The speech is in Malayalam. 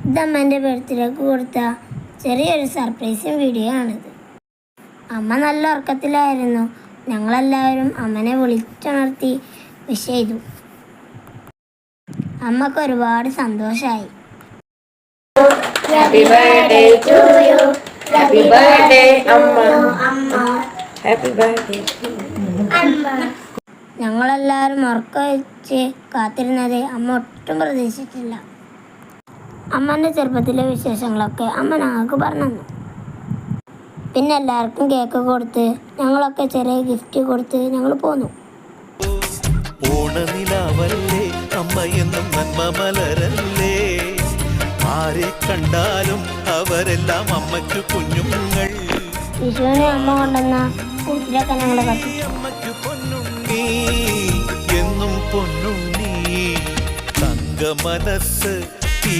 ഇതമ്മൻ്റെ ബർത്ത്ഡേക്ക് കൊടുത്ത ചെറിയൊരു സർപ്രൈസിങ് വീഡിയോ ആണിത്. അമ്മ നല്ല ഉറക്കത്തിലായിരുന്നു. ഞങ്ങളെല്ലാവരും അമ്മനെ വിളിച്ചുണർത്തി വിഷ് ചെയ്തു. അമ്മക്ക് ഒരുപാട് സന്തോഷമായി. Happy birthday to you. Happy birthday അമ്മ. Happy birthday അമ്മ. ഞങ്ങളെല്ലാവരും ഉറക്കമൊഴിച്ച് കാത്തിരുന്നത് അമ്മ ഒട്ടും പ്രതീക്ഷിച്ചില്ല. അമ്മൻ്റെ ചെറുപ്പത്തിലെ വിശേഷങ്ങളൊക്കെ അമ്മ ഞങ്ങൾക്ക് പറഞ്ഞു തന്നു. പിന്നെ എല്ലാവർക്കും കേക്ക് കൊടുത്ത് ഞങ്ങളൊക്കെ ചെറിയ ഗിഫ്റ്റ് കൊടുത്ത് ഞങ്ങൾ പോന്നു. ഓണനിലാവല്ലേ അമ്മ എന്നും നന്മ മലരല്ലേ, ആരെ കണ്ടാലും അവരെല്ലാം അമ്മയ്ക്ക് കുഞ്ഞുങ്ങൾ. വിഷുവിന് അമ്മ കൊണ്ടുവന്ന കൂട്ടിലൊക്കെ ഞങ്ങൾ കത്തി. അമ്മയ്ക്ക് പൊന്നുണ്ണി എന്നും പൊന്നുണ്ണി, തങ്ക മനസ്സ് ഈ